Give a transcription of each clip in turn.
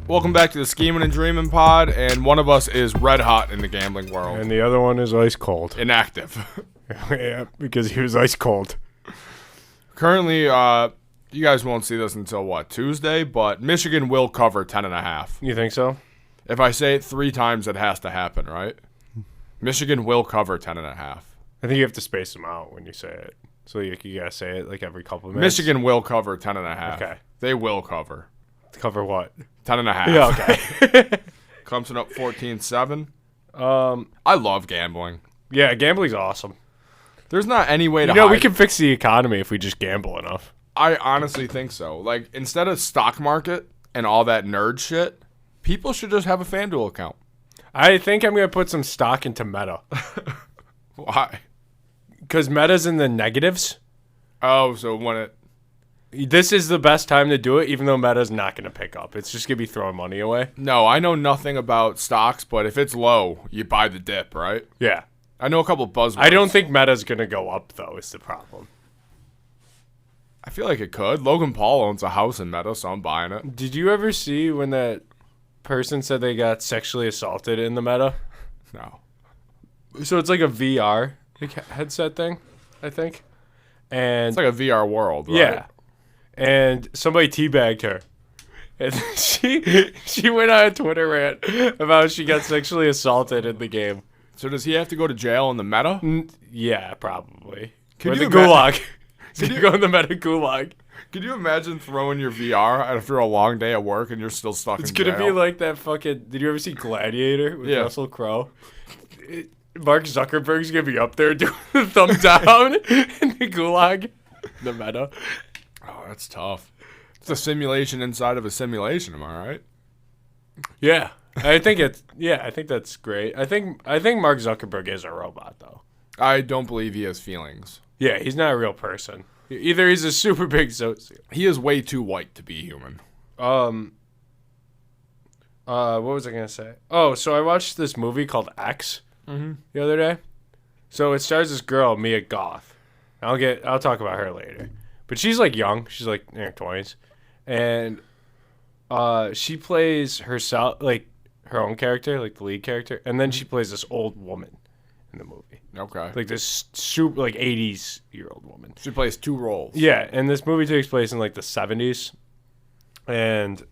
Welcome back to the Scehimin and Dreamin pod, and one of us is red hot in the gambling world. And the other one is ice cold. Inactive. Yeah, because he was ice cold. Currently, you guys won't see this until, what, Tuesday? But Michigan will cover 10.5. You think so? If I say it 3 times, it has to happen, right? Michigan will cover 10.5. I think you have to space them out when you say it. So you gotta say it like every couple of minutes. Michigan will cover 10.5. Okay. They will cover. Cover what? 10.5. Yeah, okay. Clemson up 14-7. I love gambling. Yeah, gambling's awesome. There's not any way to You know, hide. we can fix the economy if we just gamble enough. I honestly think so. Like, instead of stock market and all that nerd shit, people should just have a FanDuel account. I think I'm gonna put some stock into Meta. Why? Because Meta's in the negatives. Oh, so when it... This is the best time to do it, even though Meta's not going to pick up. It's just going to be throwing money away. No, I know nothing about stocks, but if it's low, you buy the dip, right? Yeah. I know a couple buzzwords. I don't think Meta's going to go up, though, is the problem. I feel like it could. Logan Paul owns a house in Meta, so I'm buying it. Did you ever see when that person said they got sexually assaulted in the Meta? No. So it's like a VR headset thing, I think. And It's like a VR world, right? yeah. And somebody teabagged her. And she went on a Twitter rant about how she got sexually assaulted in the game. So does he have to go to jail in the Meta? Yeah, probably. Could Or you the gulag. Could you go in the Meta gulag? Could you imagine throwing your VR after a long day at work and you're still stuck It's in gonna jail? be like that fucking. Did you ever see Gladiator with Yeah. Russell Crowe? Mark Zuckerberg's gonna be up there doing the thumb down in the gulag. The Meta. Oh, that's tough. It's a simulation inside of a simulation, am I right? Yeah, I think it's. Yeah, I think that's great. I think Mark Zuckerberg is a robot though. I don't believe he has feelings. Yeah, he's not a real person. Either he's a super big sociopath. He is way too white to be human. What was I gonna say? Oh, so I watched this movie called X the other day. So it stars this girl, Mia Goth. I'll talk about her later. But she's like young. She's like in her 20s, and she plays herself, like her own character, like the lead character, and then she plays this old woman in the movie, Okay. like this super like 80s-year-old woman. She plays 2 roles. Yeah, and this movie takes place in like the 70s, and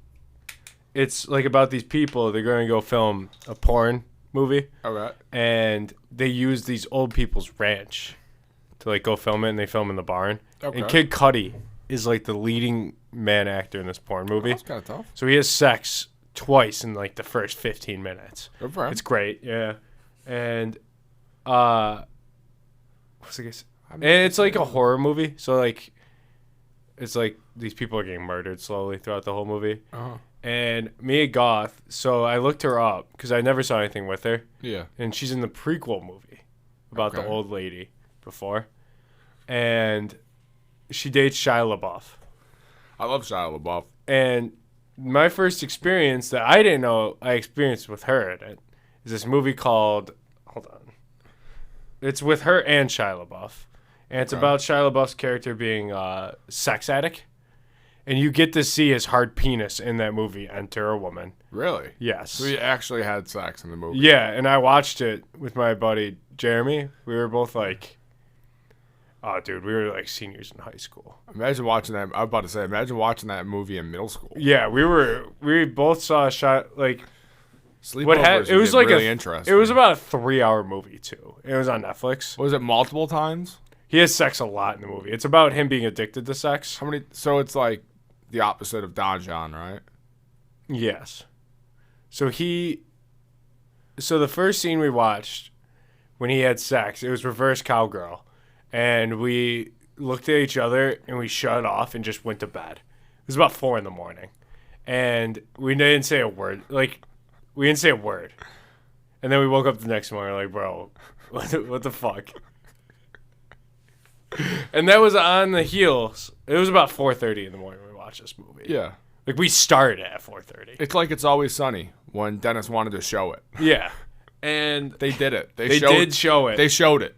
it's like about these people. They're going to go film a porn movie, Okay. and they use these old people's ranch to like go film it, and they film in the barn. Okay. And Kid Cudi is like the leading man actor in this porn movie. That's kind of tough. So he has sex twice in like the first 15 minutes. Good for him. It's great, yeah. And what's I guess? And it's like a horror movie, so like it's like these people are getting murdered slowly throughout the whole movie. Uh-huh. And Mia Goth, so I looked her up because I never saw anything with her, Yeah. and she's in the prequel movie about the Okay. old lady before, and she dates Shia LaBeouf. I love Shia LaBeouf. And my first experience that I didn't know I experienced with her in it is this movie called, hold on, it's with her and Shia LaBeouf, and it's Okay. about Shia LaBeouf's character being a sex addict, and you get to see his hard penis in that movie enter a woman. Really? Yes. So he actually had sex in the movie. Yeah, and I watched it with my buddy Jeremy. We were both like, oh, dude, we were like seniors in high school. Imagine watching that. I was about to say, imagine watching that movie in middle school. Yeah, we both saw a shot like Sleepovers it was like really interesting. It was about a 3-hour movie too. It was on Netflix. Was it multiple times? He has sex a lot in the movie. It's about him being addicted to sex. How many? So it's like the opposite of Don John, right? Yes. So the first scene we watched when he had sex, it was reverse cowgirl. And we looked at each other and we shut off and just went to bed. It was about 4 a.m. And we didn't say a word. We didn't say a word. And then we woke up the next morning like, bro, what the fuck? And that was on the heels. It was about 4:30 in the morning when we watched this movie. Yeah. Like, we started at 4:30. It's like It's Always Sunny when Dennis wanted to show it. Yeah. And They did it. they did show it. They showed it.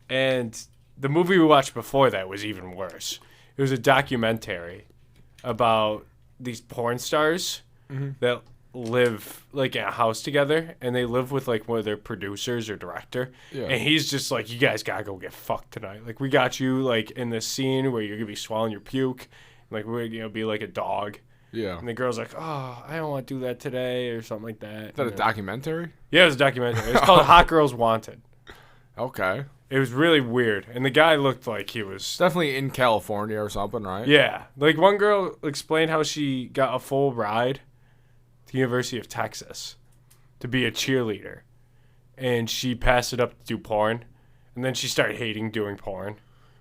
And the movie we watched before that was even worse. It was a documentary about these porn stars that live like in a house together, and they live with like one of their producers or director. Yeah. And he's just like, you guys gotta go get fucked tonight. Like, we got you like in this scene where you're gonna be swallowing your puke, like we're be like a dog. Yeah. And the girl's like, oh, I don't want to do that today or something like that. Is that a documentary? Yeah, it was a documentary. It's called Hot Girls Wanted. Okay. It was really weird, and the guy looked like he was Definitely in California or something, right? Yeah, like one girl explained how she got a full ride to the University of Texas to be a cheerleader, and she passed it up to do porn, and then she started hating doing porn.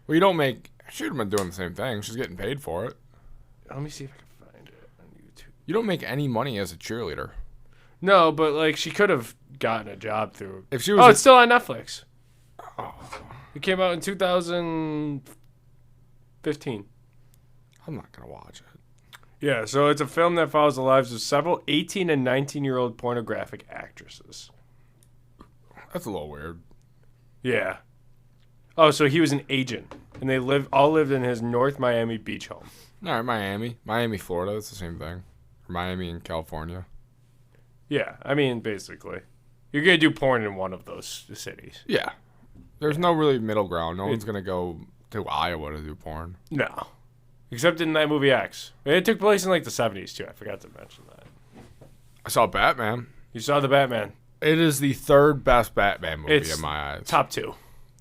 Well, you don't make. She would have been doing the same thing. She's getting paid for it. Let me see if I can find it on YouTube. You don't make any money as a cheerleader. No, but like she could have gotten a job through. If she was, it's still on Netflix. Oh. It came out in 2015. I'm not gonna watch it. Yeah, so it's a film that follows the lives of several 18 and 19-year-old pornographic actresses. That's a little weird. Yeah. Oh, so he was an agent, and they all lived in his North Miami beach home. All right, Miami, Florida. That's the same thing. Or Miami in California. Yeah, I mean, basically. You're going to do porn in one of those cities. Yeah. There's no really middle ground. No one's going to go to Iowa to do porn. No. Except in that movie X. It took place in like the 70s, too. I forgot to mention that. I saw Batman. You saw the Batman. It is the third best Batman movie in my eyes. Top 2.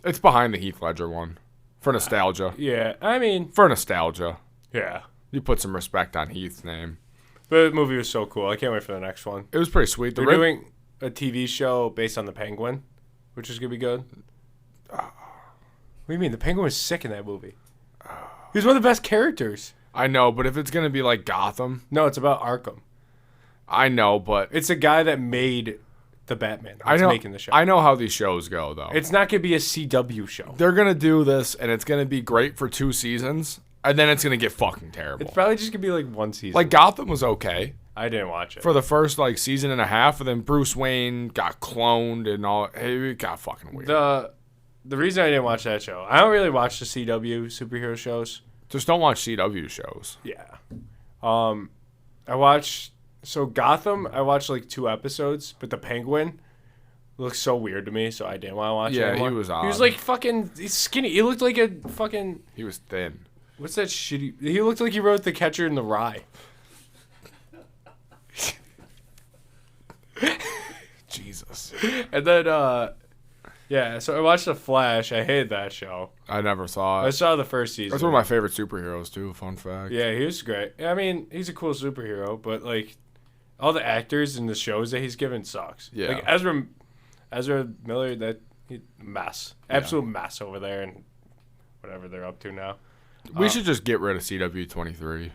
It's behind the Heath Ledger one. For nostalgia. Yeah, I mean. For nostalgia. Yeah. You put some respect on Heath's name. The movie was so cool. I can't wait for the next one. It was pretty sweet. They're doing a TV show based on the Penguin, which is going to be good. What do you mean? The Penguin was sick in that movie. He was one of the best characters. I know, but if it's going to be like Gotham. No, it's about Arkham. I know, but. It's a guy that made the Batman. I know, making the show. I know how these shows go, though. It's not going to be a CW show. They're going to do this, and it's going to be great for 2 seasons, and then it's going to get fucking terrible. It's probably just going to be like 1 season. Like, Gotham was okay. I didn't watch it. For the first, like, season and a half, and then Bruce Wayne got cloned and all. It got fucking weird. The reason I didn't watch that show, I don't really watch the CW superhero shows. Just don't watch CW shows. Yeah. I watched... So, Gotham, I watched, like, 2 episodes, but the Penguin looks so weird to me, so I didn't want to watch it anymore. Yeah, he was odd. He was, like, fucking... He's skinny. He looked like a fucking... He was thin. What's that shitty... He looked like he wrote The Catcher in the Rye. Jesus. And then, yeah, so I watched The Flash. I hated that show. I never saw I it. saw the first season. That's one of my favorite superheroes, too. Fun fact. Yeah, he was great. I mean, he's a cool superhero, but, like, all the actors in the shows that he's given sucks. Yeah. Like, Ezra Miller, mess. Absolute mess over there and whatever they're up to now. We should just get rid of CW23.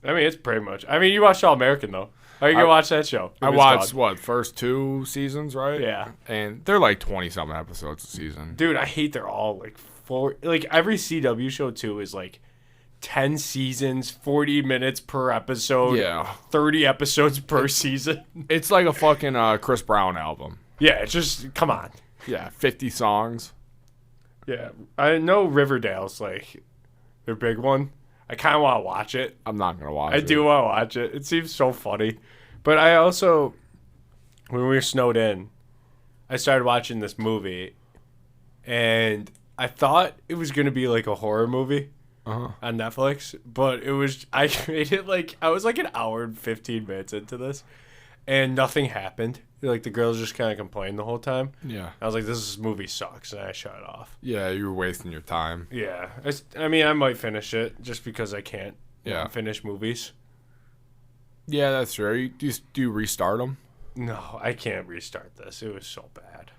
I mean, it's pretty much... I mean, you watched All American, though. How are you going to watch that show? I watched, first 2 seasons, right? Yeah. And they're like 20-something episodes a season. Dude, I hate they're all, like, every CW show, too, is, like, 10 seasons, 40 minutes per episode. Yeah. 30 episodes per season. It's like a fucking Chris Brown album. Yeah, it's just... Come on. Yeah, 50 songs. Yeah. I know Riverdale's, like, their big one. I kind of want to watch it. I'm not going to watch it. I do want to watch it. It seems so funny. But I also, when we were snowed in, I started watching this movie, and I thought it was going to be like a horror movie on Netflix, but I made it like, I was like an hour and 15 minutes into this, and nothing happened. Like, the girls just kind of complained the whole time. Yeah. I was like, this movie sucks, and I shut it off. Yeah, you were wasting your time. Yeah. I mean, I might finish it just because I can't finish movies. Yeah, that's true. Do you restart them? No, I can't restart this. It was so bad.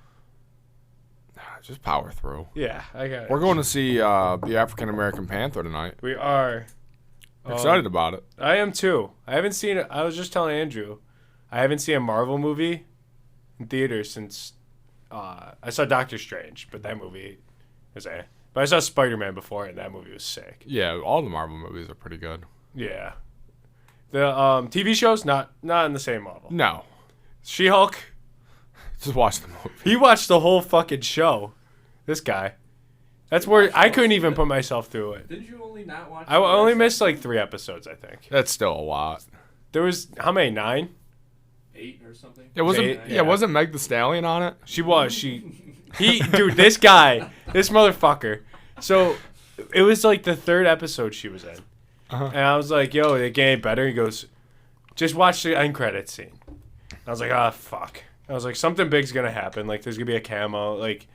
Just power through. Yeah, I got it. We're going to see the African American Panther tonight. We are. Excited about it. I am too. I haven't seen it. I was just telling Andrew, I haven't seen a Marvel movie in theaters since I saw Doctor Strange, but that movie was But I saw Spider-Man before, and that movie was sick. Yeah, all the Marvel movies are pretty good. Yeah. The TV shows, not in the same level. No. She-Hulk. Just watch the movie. He watched the whole fucking show. This guy. That's where I couldn't even put myself through it. Did you only not watch? I only missed like 3 episodes, I think. That's still a lot. There was how many? 9? 8 or something. It wasn't. Eight, Yeah, wasn't Meg the Stallion on it? She was. Dude, this guy, this motherfucker. So, it was like the 3rd episode she was in. And I was like, yo, it getting better. He goes, just watch the end credits scene. I was like, fuck. I was like, something big's going to happen. Like, there's going to be a camo. Like,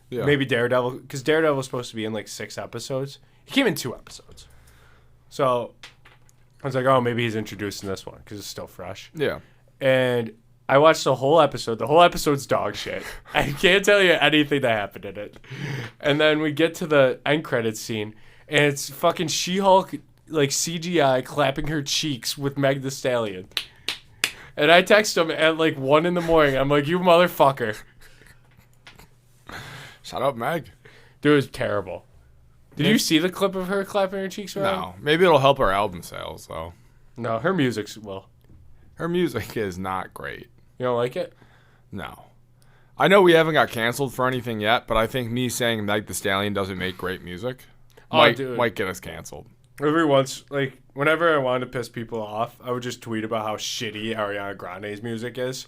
maybe Daredevil. Because Daredevil was supposed to be in like 6 episodes. He came in 2 episodes. So, I was like, oh, maybe he's introducing this one because it's still fresh. Yeah. And I watched the whole episode. The whole episode's dog shit. I can't tell you anything that happened in it. And then we get to the end credits scene, and it's fucking She-Hulk, like CGI, clapping her cheeks with Meg the Stallion. And I text him at like 1 a.m. I'm like, you motherfucker. Shut up, Meg. Dude, it was terrible. Did you see the clip of her clapping her cheeks around? No. Maybe it'll help her album sales, though. No, her music's, well. Her music is not great. You don't like it? No. I know we haven't got canceled for anything yet, but I think me saying Meg the Stallion doesn't make great music might get us canceled. Every once, like, whenever I wanted to piss people off, I would just tweet about how shitty Ariana Grande's music is.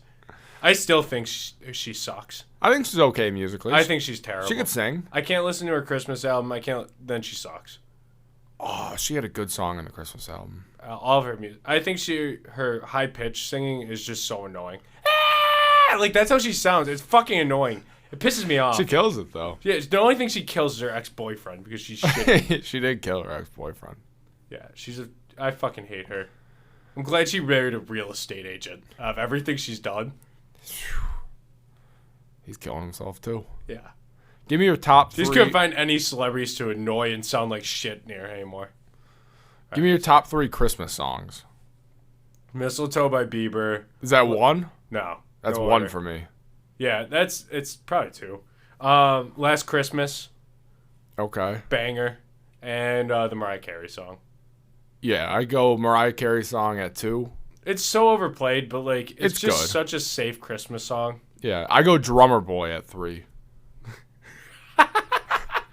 I still think she sucks. I think she's okay musically. I think she's terrible. She could sing. I can't listen to her Christmas album. Then she sucks. Oh, she had a good song in the Christmas album. All of her music. I think her high-pitched singing is just so annoying. Like, that's how she sounds. It's fucking annoying. It pisses me off. She kills it, though. Yeah, the only thing she kills is her ex-boyfriend because she's shitty. She did kill her ex-boyfriend. Yeah, I fucking hate her. I'm glad she married a real estate agent. Out of everything she's done. He's killing himself, too. Yeah. Give me your top 3. Just couldn't find any celebrities to annoy and sound like shit near anymore. Give me your top 3 Christmas songs. Mistletoe by Bieber. Is that 1? No. That's no 1 order. for me. Yeah, it's probably 2. Last Christmas. Okay. Banger. And the Mariah Carey song. Yeah, I go Mariah Carey song at 2. It's so overplayed, but like it's just good. such a safe Christmas song. Yeah, I go Drummer Boy at 3.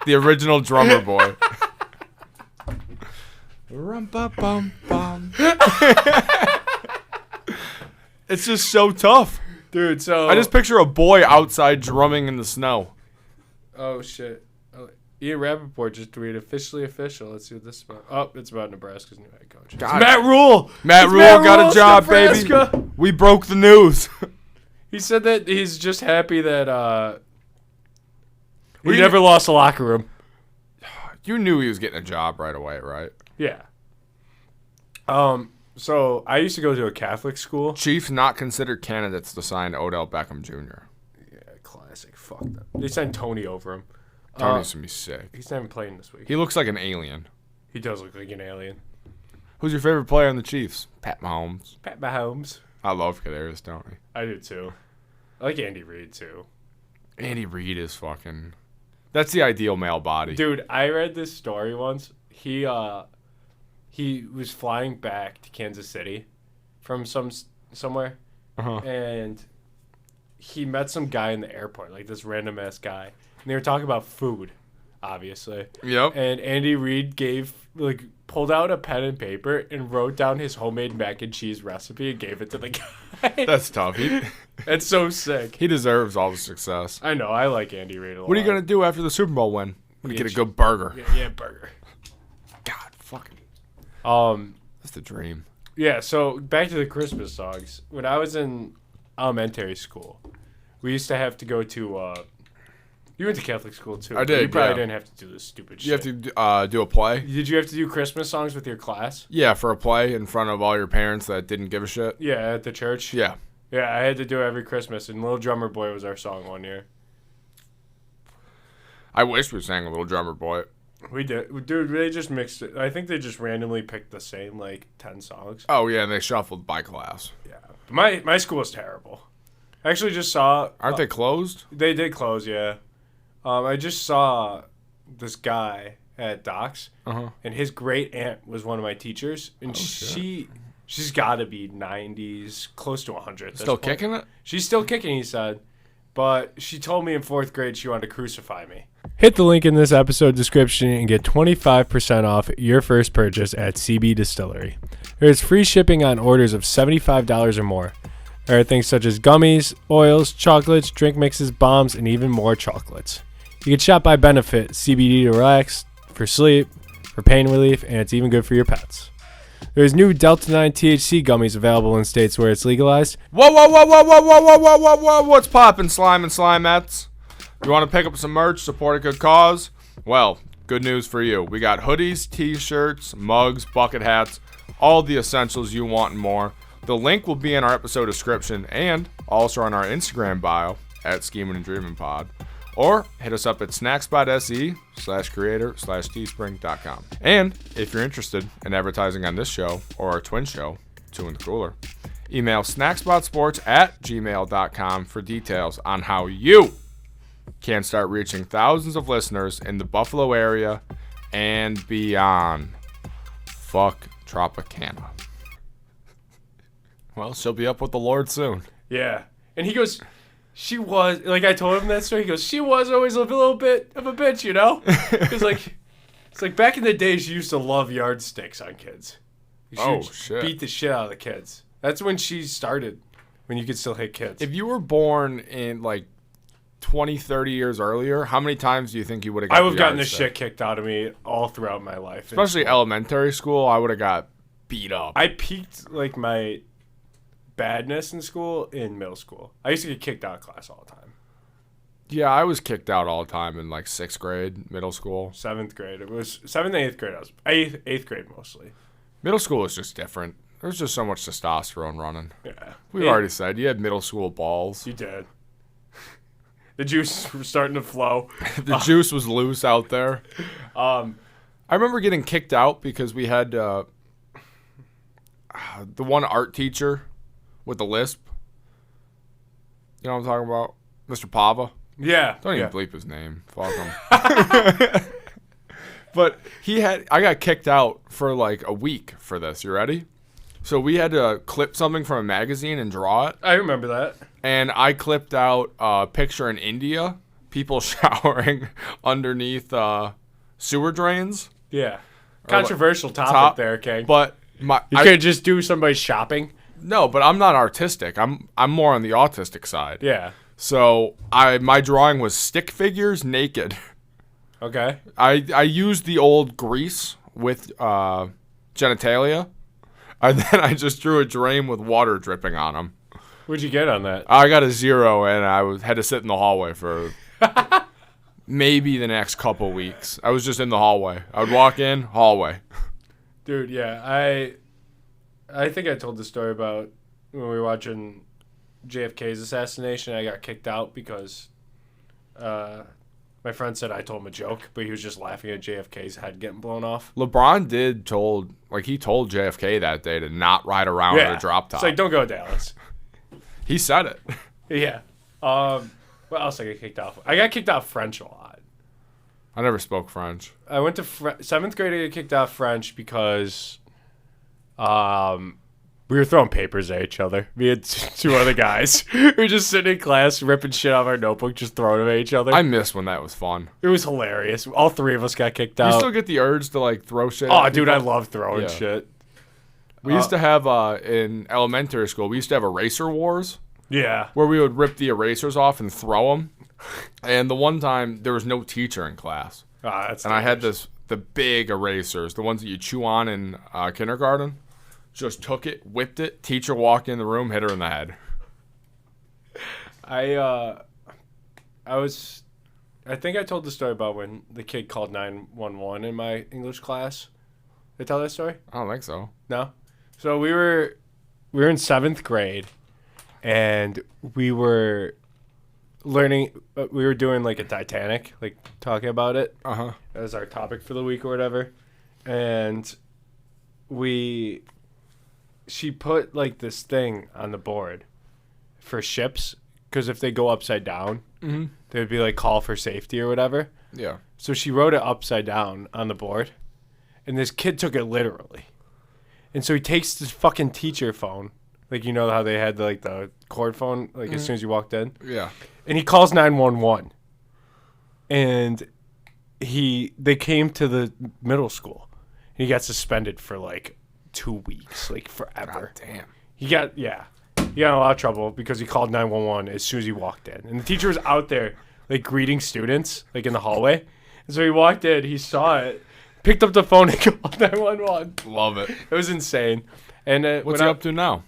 The original Drummer Boy. Rum-ba-bum-bum. It's just so tough. Dude, so I just picture a boy outside drumming in the snow. Oh shit. Ian Rappaport just tweeted officially official. Let's see what this is about. Oh, it's about Nebraska's new head coach. God. Matt Rule. Matt Rule got a job, Nebraska. baby. We broke the news. He said that he's just happy that we never lost a locker room. You knew he was getting a job right away, right? Yeah. So I used to go to a Catholic school. Chiefs not considered candidates to sign Odell Beckham Jr. Yeah, classic. Fuck them. They signed Tony over him. Tony's gonna be sick. He's not even playing this week. He looks like an alien. He does look like an alien. Who's your favorite player on the Chiefs? Pat Mahomes. Pat Mahomes. I love Kadarius Toney. I do too. I like Andy Reid too. Andy Reid is fucking. That's the ideal male body. Dude, I read this story once. He was flying back to Kansas City from somewhere, and he met some guy in the airport, like this random ass guy, and they were talking about food, obviously. Yep. And Andy Reid pulled out a pen and paper and wrote down his homemade mac and cheese recipe and gave it to the guy. That's tough. That's so sick. He deserves all the success. I know. I like Andy Reid a lot. What are you gonna do after the Super Bowl win? I'm gonna get a Yeah, good burger. Yeah, burger. God, fucking. That's the dream. Yeah, so back to the Christmas songs. When I was in elementary school, we used to have to go to you went to Catholic school too. I did, You probably yeah. didn't have to do this stupid shit. You have to do a play? Did you have to do Christmas songs with your class? Yeah, for a play in front of all your parents that didn't give a shit. Yeah, at the church? Yeah. Yeah, I had to do it every Christmas, and Little Drummer Boy was our song one year. I wish we sang a Little Drummer Boy. We did. Dude, they just mixed it. I think they just randomly picked the same, 10 songs. Oh, yeah, and they shuffled by class. Yeah. My school is terrible. I actually just saw... Aren't they closed? They did close, yeah. I just saw this guy at Doc's, and his great aunt was one of my teachers, and she's got to be 90s, close to 100. At this Still point. kicking it? She's still kicking, he said. But she told me in 4th grade she wanted to crucify me. Hit the link in this episode description and get 25% off your first purchase at CBDistillery. There is free shipping on orders of $75 or more. There are things such as gummies, oils, chocolates, drink mixes, bombs, and even more chocolates. You can shop by benefit, CBD to relax, for sleep, for pain relief, and it's even good for your pets. There's new Delta 9 THC gummies available in states where it's legalized. Whoa, whoa, whoa, whoa, whoa, whoa, whoa, whoa, whoa, whoa. What's poppin', Slime and Slimettes? You want to pick up some merch, support a good cause? Well, good news for you. We got hoodies, t-shirts, mugs, bucket hats, all the essentials you want and more. The link will be in our episode description and also on our Instagram bio at Scehimin and Dreamin Pod. Or hit us up at snackspot.se/creator/teespring.com. And if you're interested in advertising on this show or our twin show, Two and the Cooler, email snackspotsports@gmail.com for details on how you can start reaching thousands of listeners in the Buffalo area and beyond. Fuck Tropicana. Well, she'll be up with the Lord soon. Yeah. And he goes... She was, like, I told him that story. He goes, she was always a little bit of a bitch, you know? It's like back in the day, she used to love yardsticks on kids. Shit. Beat the shit out of the kids. That's when she started, when you could still hit kids. If you were born in, like, 20, 30 years earlier, how many times do you think you would have got I would have gotten the shit kicked out of me all throughout my life. Especially elementary school, I would have got beat up. I peaked, like, my badness in school in middle school. I used to get kicked out of class all the time. Yeah, I was kicked out all the time in like 6th grade, middle school. 7th grade. It was 7th and 8th grade. I was 8th grade mostly. Middle school is just different. There's just so much testosterone running. Yeah. We've already said you had middle school balls. You did. The juice was starting to flow. The juice was loose out there. I remember getting kicked out because we had the one art teacher with the lisp. You know what I'm talking about? Mr. Pava. Yeah. Don't even bleep his name. Fuck him. But I got kicked out for like a week for this. You ready? So we had to clip something from a magazine and draw it. I remember that. And I clipped out a picture in India, people showering underneath sewer drains. Yeah. Controversial topic there, King. But you can't just do somebody's shopping. No, but I'm not artistic. I'm more on the autistic side. Yeah. So my drawing was stick figures naked. Okay. I used the old grease with genitalia, and then I just drew a drain with water dripping on them. What'd you get on that? I got a 0, and I had to sit in the hallway for maybe the next couple weeks. I was just in the hallway. I would walk in, hallway. Dude, yeah, I think I told the story about when we were watching JFK's assassination. I got kicked out because my friend said I told him a joke, but he was just laughing at JFK's head getting blown off. LeBron he told JFK that day to not ride around with a drop top. It's like, don't go to Dallas. He said it. Yeah. What else I got kicked off? I got kicked off French a lot. I never spoke French. I went to 7th grade. I got kicked off French because we were throwing papers at each other. Me and two other guys. We were just sitting in class, ripping shit off our notebook, just throwing them at each other. I miss when that was fun. It was hilarious. All 3 of us got kicked out. You still get the urge to like throw shit at dude, people? I love throwing shit. We used to have, in elementary school, we used to have eraser wars. Yeah. Where we would rip the erasers off and throw them. And the one time, there was no teacher in class. That's and I had the big erasers, the ones that you chew on in kindergarten. Just took it, whipped it. Teacher walked in the room, hit her in the head. I think I told the story about when the kid called 911 in my English class. Did I tell that story? I don't think so. No? So we were in 7th grade, and we were learning, we were doing like a Titanic, like talking about it. Uh-huh. As our topic for the week or whatever. And she put like this thing on the board for ships, because if they go upside down, they would be like call for safety or whatever. Yeah. So she wrote it upside down on the board, and this kid took it literally. And so he takes this fucking teacher phone, Like, you know how they had the cord phone as soon as you walked in? Yeah. And he calls 911. And they came to the middle school. He got suspended for 2 weeks, forever. God damn. He got in a lot of trouble because he called 911 as soon as he walked in. And the teacher was out there greeting students in the hallway. And so he walked in, he saw it, picked up the phone and called 911. Love it. It was insane. And What's he up to now?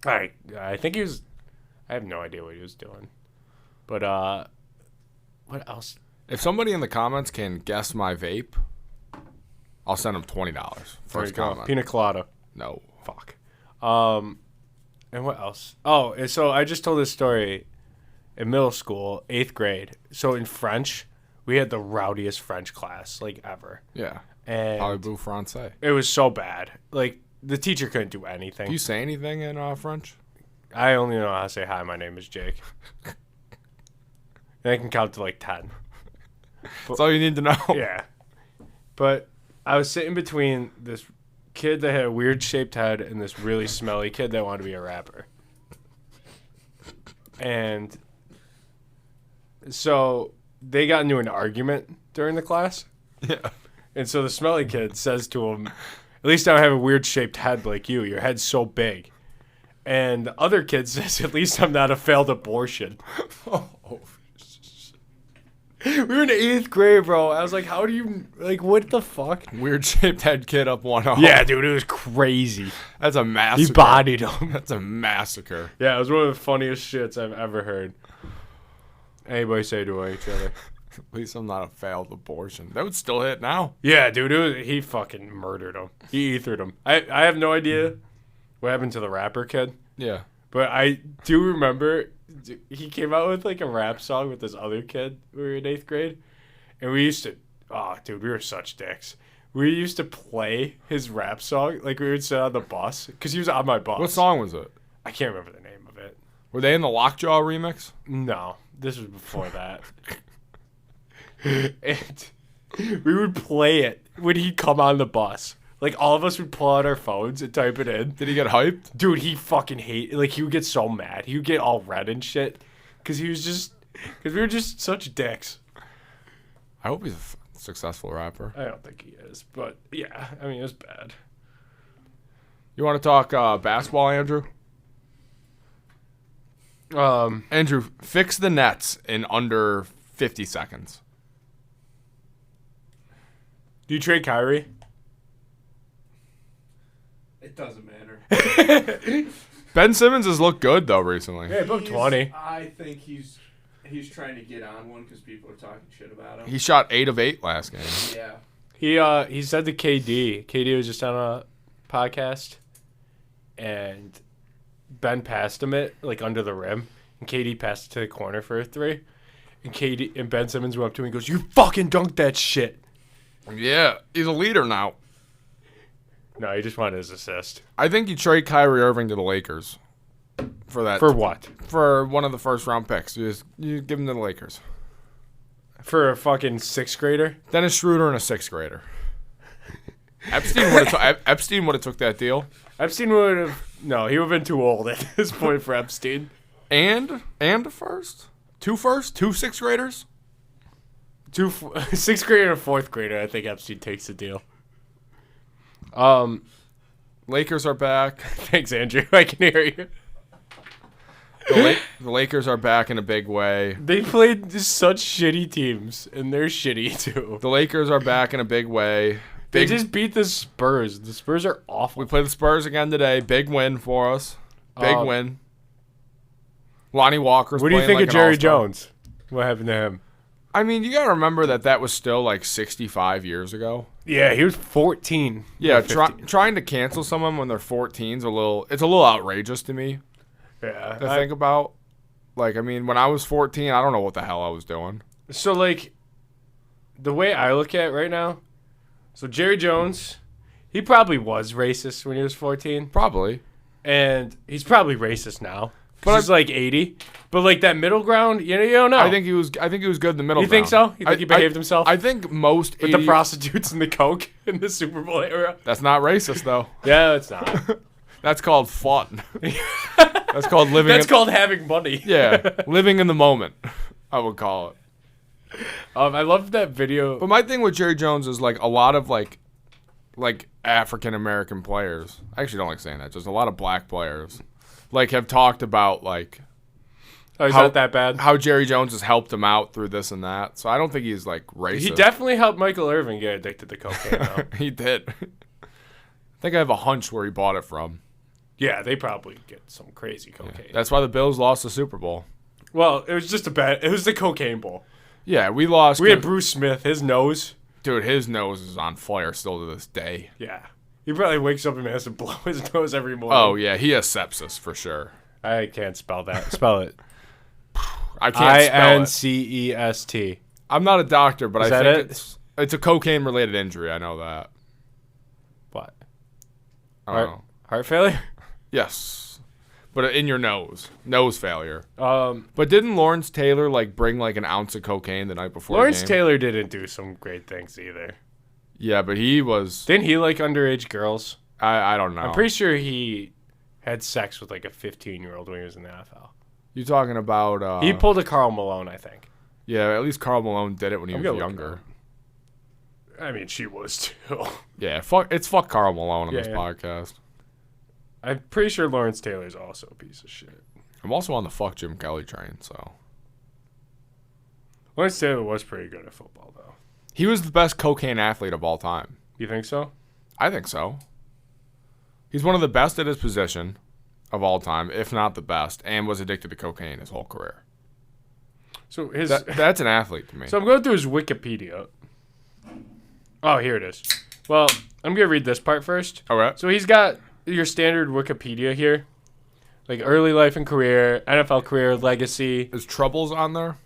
I think he was. I have no idea what he was doing. But what else? If somebody in the comments can guess my vape, I'll send them $20. There First you go. comment. Pina colada. No. Fuck. And what else? Oh, and so I just told this story in middle school, 8th grade. So in French, we had the rowdiest French class ever. Yeah. And Parlez-vous français? it was so bad. The teacher couldn't do anything. Do you say anything in French? I only know how to say hi. My name is Jake. And I can count to 10. That's all you need to know. Yeah. But I was sitting between this kid that had a weird shaped head and this really smelly kid that wanted to be a rapper. And so they got into an argument during the class. Yeah. And so the smelly kid says to him, "At least I don't have a weird shaped head like you. Your head's so big." And the other kid says, "At least I'm not a failed abortion." Oh. We were in 8th grade, bro. I was like, how do you, what the fuck? Weird shaped head kid up 1-0. Yeah, dude, it was crazy. That's a massacre. He bodied him. That's a massacre. Yeah, it was one of the funniest shits I've ever heard. Anybody say to each other. At least I'm not a failed abortion. That would still hit now. Yeah, dude, he fucking murdered him. He ethered him. I have no idea what happened to the rapper kid. Yeah. But I do remember he came out with a rap song with this other kid. We were in 8th grade. And we used to, we were such dicks. We used to play his rap song. We would sit on the bus. Because he was on my bus. What song was it? I can't remember the name of it. Were they in the Lockjaw remix? No, this was before that. And we would play it when he'd come on the bus. All of us would pull out our phones and type it in. Did he get hyped? Dude, he fucking he would get so mad. He would get all red and shit. Because we were just such dicks. I hope he's a successful rapper. I don't think he is. But, yeah, I mean, it was bad. You want to talk basketball, Andrew? Andrew, fix the nets in under 50 seconds. Do you trade Kyrie? It doesn't matter. Ben Simmons has looked good, though, recently. Yeah, about 20. I think he's trying to get on one because people are talking shit about him. He shot 8 of 8 last game. Yeah. He said to KD was just on a podcast, and Ben passed him it, under the rim, and KD passed it to the corner for a 3. And Ben Simmons went up to him and goes, "You fucking dunked that shit." Yeah, he's a leader now. No, he just wanted his assist. I think you trade Kyrie Irving to the Lakers for that. For what? For one of the first round picks. You give him to the Lakers. For a fucking 6th grader? Dennis Schroeder and a 6th grader. Epstein would have took that deal. Epstein would have. No, he would have been too old at this point for Epstein. And a first? 2 first? 2 6th graders? 2 6th grader and a 4th grader. I think Epstein takes the deal. Lakers are back. Thanks, Andrew. I can hear you. The Lakers are back in a big way. They played such shitty teams, and they're shitty too. The Lakers are back in a big way. They just beat the Spurs. The Spurs are awful. We play the Spurs again today. Big win for us. Big win. Lonnie Walker's What do you playing think like of an Jerry all-star. Jones? What happened to him? I mean, you got to remember that was still 65 years ago. Yeah, he was 14. Yeah, or 15. trying to cancel someone when they're 14 is a little outrageous to me Yeah. to think about. I mean, when I was 14, I don't know what the hell I was doing. So, the way I look at it right now, so Jerry Jones, he probably was racist when he was 14. Probably. And he's probably racist now. But he's 80. But that middle ground, you don't know. I think he was good in the middle. You think so? You think he behaved himself? I think most with the prostitutes and the coke in the Super Bowl era. That's not racist though. Yeah, it's not. That's called fun. That's called living. That's called having money. Yeah, living in the moment. I would call it. I love that video. But my thing with Jerry Jones is like a lot of like African American players. I actually don't like saying that. Just a lot of black players, like have talked about like. Oh, he's not that bad. How Jerry Jones has helped him out through this and that. So I don't think he's like racist. He definitely helped Michael Irvin get addicted to cocaine, though. He did. I think I have a hunch where he bought it from. Yeah, they probably get some crazy cocaine. That's why the Bills lost the Super Bowl. Well, it was just it was the cocaine bowl. Yeah, we lost. We had Bruce Smith, his nose. Dude, his nose is on fire still to this day. Yeah. He probably wakes up and has to blow his nose every morning. Oh, yeah, he has sepsis for sure. I can't spell that. Spell it. I can't spell it. Incest. I'm not a doctor, but Is I that think it's a cocaine-related injury. I know that. What? I don't know. Heart failure? Yes. But in your nose. Nose failure. But But didn't Lawrence Taylor, like, bring, like, an ounce of cocaine the night before Lawrence the game? Taylor didn't do some great things either. Yeah, but he was... Didn't he like underage girls? I don't know. I'm pretty sure he had sex with like a 15-year-old when he was in the NFL. You talking about... He pulled a Karl Malone, I think. Yeah, at least Karl Malone did it when he I'm was gonna look younger. I mean, she was too. Yeah, it's fuck Karl Malone on this podcast. I'm pretty sure Lawrence Taylor's also a piece of shit. I'm also on the fuck Jim Kelly train, so... Lawrence Taylor was pretty good at football, though. He was the best cocaine athlete of all time. You think so? I think so. He's one of the best at his position of all time, if not the best, and was addicted to cocaine his whole career. So that's an athlete to me. So I'm going through his Wikipedia. Oh, here it is. Well, I'm going to read this part first. All right. So he's got your standard Wikipedia here. Like early life and career, NFL career, legacy. Is Troubles on there?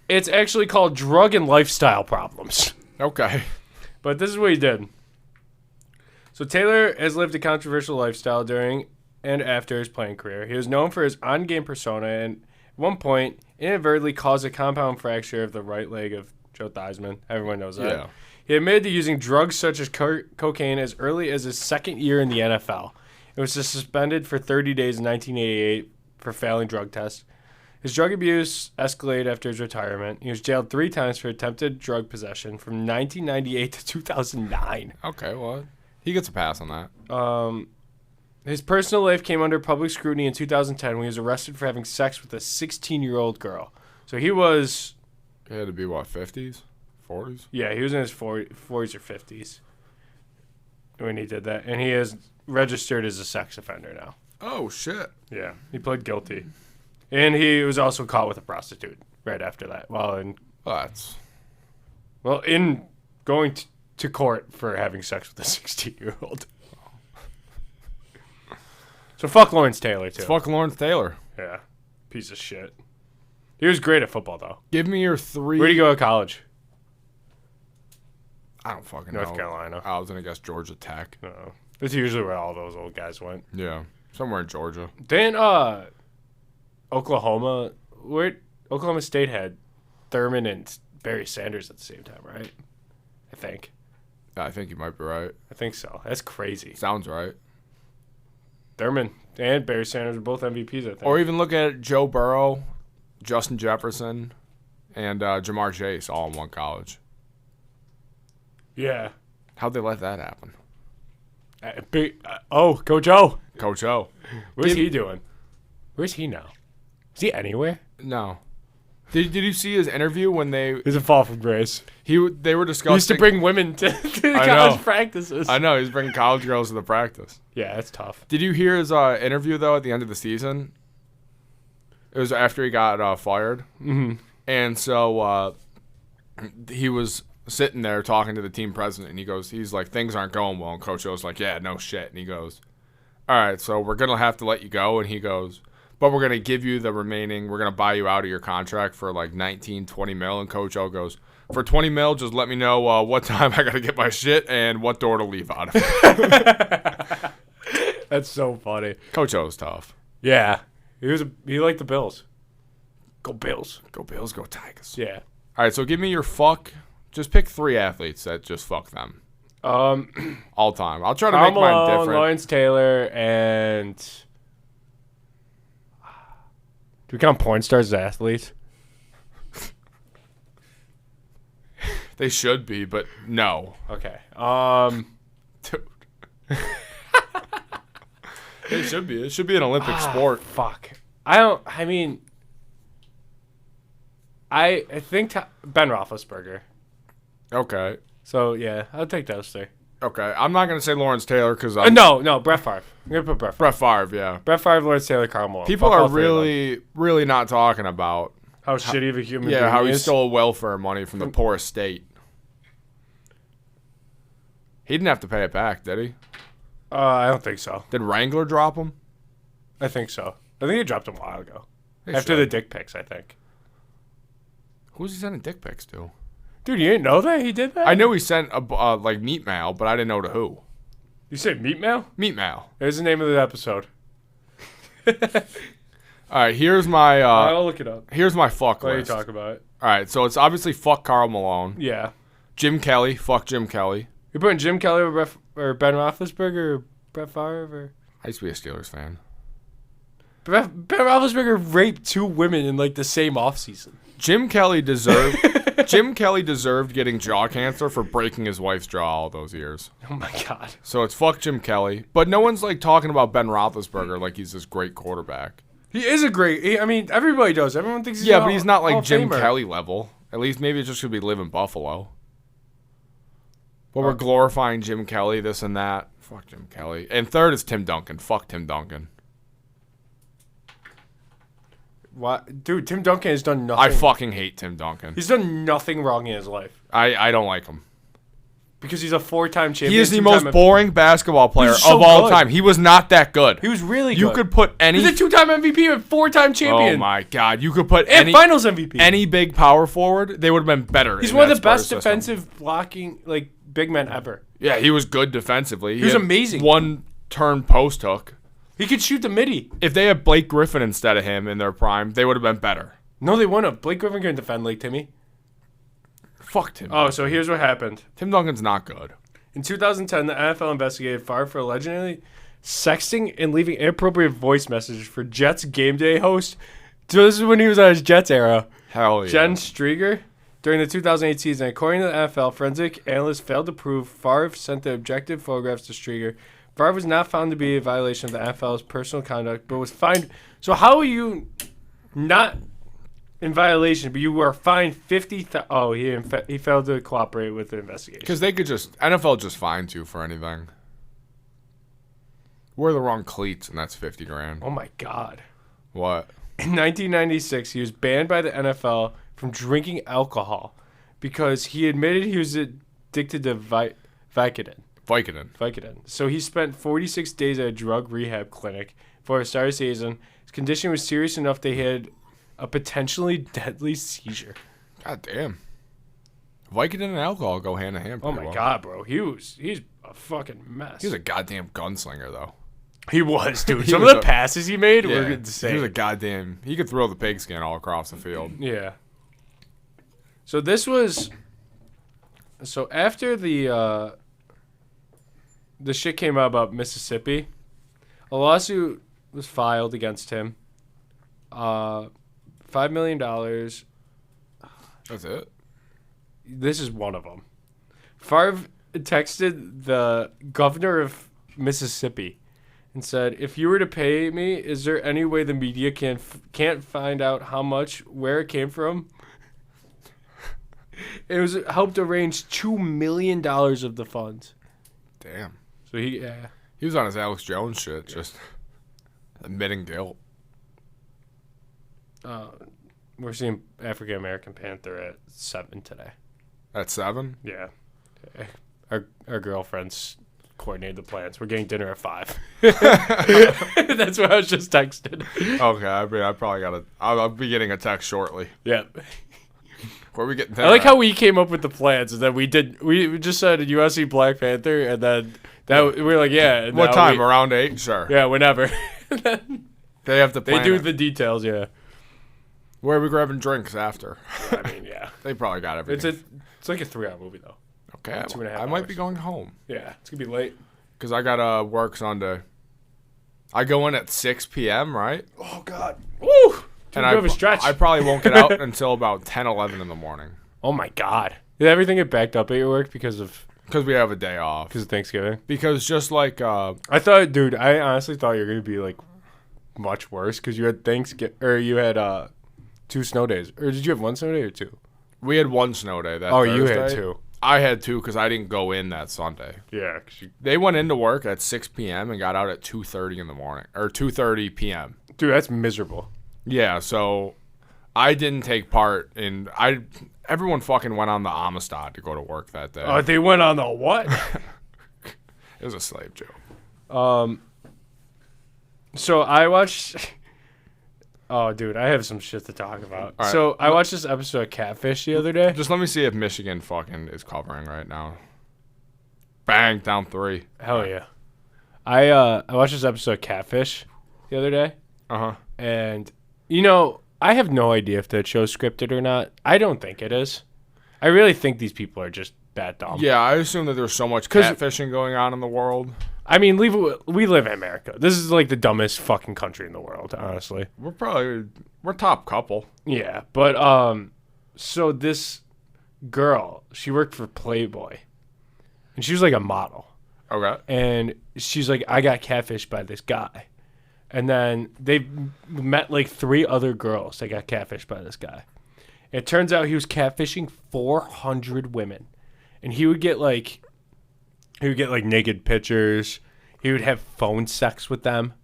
It's actually called drug and lifestyle problems. Okay. But this is what he did. So Taylor has lived a controversial lifestyle during and after his playing career. He was known for his on-game persona and at one point inadvertently caused a compound fracture of the right leg of Joe Theismann. Everyone knows that. Yeah. He admitted to using drugs such as cocaine as early as his second year in the NFL. It was suspended for 30 days in 1988 for failing drug tests. His drug abuse escalated after his retirement. He was jailed 3 times for attempted drug possession from 1998 to 2009. Okay, well, he gets a pass on that. His personal life came under public scrutiny in 2010 when he was arrested for having sex with a 16-year-old girl. So he was... He had to be, what, 50s? 40s? Yeah, he was in his 40s or 50s when he did that. And he is registered as a sex offender now. Oh, shit. Yeah, he pled guilty. And he was also caught with a prostitute right after that. In going to court for having sex with a 16-year-old. So fuck Lawrence Taylor, too. Fuck Lawrence Taylor. Yeah, piece of shit. He was great at football, though. Give me your 3... Where'd he go to college? I don't fucking know. North Carolina. I was going to guess Georgia Tech. No. That's usually where all those old guys went. Yeah, somewhere in Georgia. Then, Oklahoma State had Thurman and Barry Sanders at the same time, right? I think you might be right. I think so. That's crazy. Sounds right. Thurman and Barry Sanders were both MVPs, I think. Or even look at Joe Burrow, Justin Jefferson, and Jamar Chase all in one college. Yeah. How'd they let that happen? Coach O. Coach O. What's he doing? Where's he now? Is he anywhere? No. Did you see his interview when they... He's a fall from grace. They were discussing... He used to bring women to college practices. I know. He's bringing college girls to the practice. Yeah, that's tough. Did you hear his interview, though, at the end of the season? It was after he got fired. Mm-hmm. And so he was sitting there talking to the team president, and he's like, things aren't going well. And Coach O's like, yeah, no shit. And he goes, all right, so we're going to have to let you go. And he goes... But we're going to give you the remaining, we're going to buy you out of your contract for like 19, 20 mil. And Coach O goes, for 20 mil, just let me know what time I got to get my shit and what door to leave out of. That's so funny. Coach O's tough. Yeah. He liked the Bills. Go Bills. Go Bills, go Tigers. Yeah. All right, so give me your fuck. Just pick 3 athletes that just fuck them. All time. I'll try to Karl make mine Malone, different. Lawrence Taylor, and do we count porn stars as athletes? They should be, but no. Okay. Dude. It should be. It should be an Olympic sport. Fuck. I think Ben Roethlisberger. Okay. So yeah, I'll take those three. Okay. I'm not gonna say Lawrence Taylor because No, Brett Favre. I'm gonna put Brett Favre. Brett Favre. Yeah. Brett Favre, Lawrence Taylor, Karl Malone. People Fuck all are three of them. really not talking about how shitty of a human being how he is. stole welfare money from the poorest state. He didn't have to pay it back, did he? I don't think so. Did Wrangler drop him? I think so. I think he dropped him a while ago. They After should. the dick pics, I think. Who's he sending dick pics to? Dude, you didn't know that he did that? I know he sent like meat mail, but I didn't know to who. You said meat mail? Meat mail. There's the name of the episode. All right, here's my I'll look it up. here's my fuck While you list. talk about it. All right, so it's obviously fuck Karl Malone, Yeah. Jim Kelly, fuck Jim Kelly. You're putting Jim Kelly or Ben Roethlisberger or Brett Favre? Or... I used to be a Steelers fan. Ben Roethlisberger raped 2 women in like the same offseason. Jim Kelly deserved getting jaw cancer for breaking his wife's jaw all those years. Oh my god. So it's fuck Jim Kelly, but no one's like talking about Ben Roethlisberger like he's this great quarterback. He is a great. I mean, everybody does. Everyone thinks he's Yeah, a but he's not Hall like of Jim Famer. Kelly level. At least maybe it just should be live in Buffalo. But we're glorifying Jim Kelly, this and that. Fuck Jim Kelly. And third is Tim Duncan. Fuck Tim Duncan. What? Dude, Tim Duncan has done nothing. I fucking hate Tim Duncan. He's done nothing wrong in his life. I don't like him. Because he's a 4-time champion. He is the 2-time most boring basketball player so of all good. time. He was not that good. He was really good. You could put any... He's a 2-time MVP and 4-time champion. Oh my god. You could put And any... finals MVP. Any big power forward, they would have been better. He's in one of that the best Spurs system. defensive blocking, like, big men ever. Yeah, he was good defensively. He was had amazing. One turn post hook. He could shoot the midi. If they had Blake Griffin instead of him in their prime, they would have been better. No, they wouldn't have. Blake Griffin couldn't defend like Timmy. Fuck Tim. Oh, so here's what happened. Tim Duncan's not good. In 2010, the NFL investigated Favre for allegedly sexting and leaving inappropriate voice messages for Jets game day host. So this is when he was on his Jets era. Hell yeah. Jen Strieger. During the 2008 season, according to the NFL, forensic analysts failed to prove Favre sent the objective photographs to Strieger. Favre was not found to be a violation of the NFL's personal conduct, but was fined. So how are you not in violation, but you were fined $50,000? Oh, he failed to cooperate with the investigation. Because they could just... NFL just fines you for anything. Wear the wrong cleats, and that's $50,000. Oh my God. What? In 1996, he was banned by the NFL from drinking alcohol because he admitted he was addicted to Vicodin. Vicodin. So he spent 46 days at a drug rehab clinic before the start of the season. His condition was serious enough they had a potentially deadly seizure. God damn. Vicodin and alcohol go hand in hand. Oh pretty my well. God, bro. He's a fucking mess. He was a goddamn gunslinger, though. He was, dude. He Some was of the passes he made were He insane. was a goddamn... He could throw the pigskin all across the field. Yeah. So this was... So after the shit came out about Mississippi, a lawsuit was filed against him. $5 million. That's it? This is one of them. Favre texted the governor of Mississippi and said, "If you were to pay me, is there any way the media can't find out how much, where it came from?" It was helped arrange $2 million of the funds. Damn. So he was on his Alex Jones shit, just admitting guilt. We're seeing African American Panther at 7 today. At 7? Yeah. Our girlfriends coordinated the plans. We're getting dinner at 5. That's what I was just texted. Okay, I mean, I probably got to... I'll be getting a text shortly. Yeah. Where are we getting I like how we came up with the plans, and then we just said you want to see Black Panther, and then we were like, yeah. And what now time? Around 8? Sure. Yeah, whenever. They have to plan They do it. the details, yeah. Where are we grabbing drinks after? I mean, yeah. They probably got everything. It's like a 3-hour movie though. Okay, 2.5 I might hours. be going home Yeah, it's gonna be late. because I gotta work Sunday. I go in at 6 p.m. right? Oh God. Woo! Too And good of a stretch. I probably won't get out until about 10, 11 in the morning Oh my God. Did everything get backed up at your work because of because we have a day off. Thanksgiving? Because just like I thought, dude. I honestly thought you were gonna be like much worse because you had Thanksgiving or you had 2 snow days, or did you have 1 snow day or 2? we had 1 snow day that Oh, Thursday. you had 2. I had 2 because I didn't go in that Sunday. Yeah, 'cause They went into work at 6 p.m. and got out at 2:30 in the morning or 2:30 p.m. dude, that's miserable. Yeah, so I didn't take part in. Everyone fucking went on the Amistad to go to work that day. They went on the what? It was a slave joke. So I watched. Oh, dude, I have some shit to talk about. All right. So I watched this episode of Catfish the other day. Just let me see if Michigan fucking is covering right now. Bang, down 3. Hell yeah. I watched this episode of Catfish the other day, Uh-huh. and I have no idea if that show's scripted or not. I don't think it is. I really think these people are just that dumb. Yeah, I assume that there's so much 'Cause- catfishing going on in the world. I mean, we live in America. This is like the dumbest fucking country in the world, honestly. We're top couple. Yeah, but so this girl, she worked for Playboy, and she was like a model, Okay. and she's like, I got catfished by this guy, and then they met like 3 other girls that got catfished by this guy. It turns out he was catfishing 400 women, and he would get like naked pictures. He would have phone sex with them.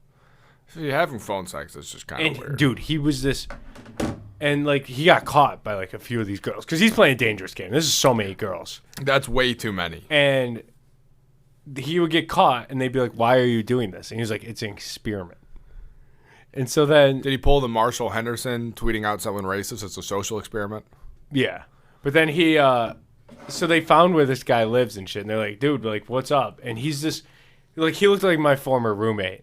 So you're having phone sex. It's just kind of And weird. dude, he was this, and like he got caught by like a few of these girls because he's playing a dangerous game. This is so many girls, That's way too many. and he would get caught, and they'd be like, "Why are you doing this?" And he was like, "It's an experiment." And so then, Did he pull the Marshall Henderson tweeting out someone racist? It's a social experiment. yeah, but then he, so they found where this guy lives and shit, and they're like, "Dude, like, what's up?" And he's this, like, he looked like my former roommate.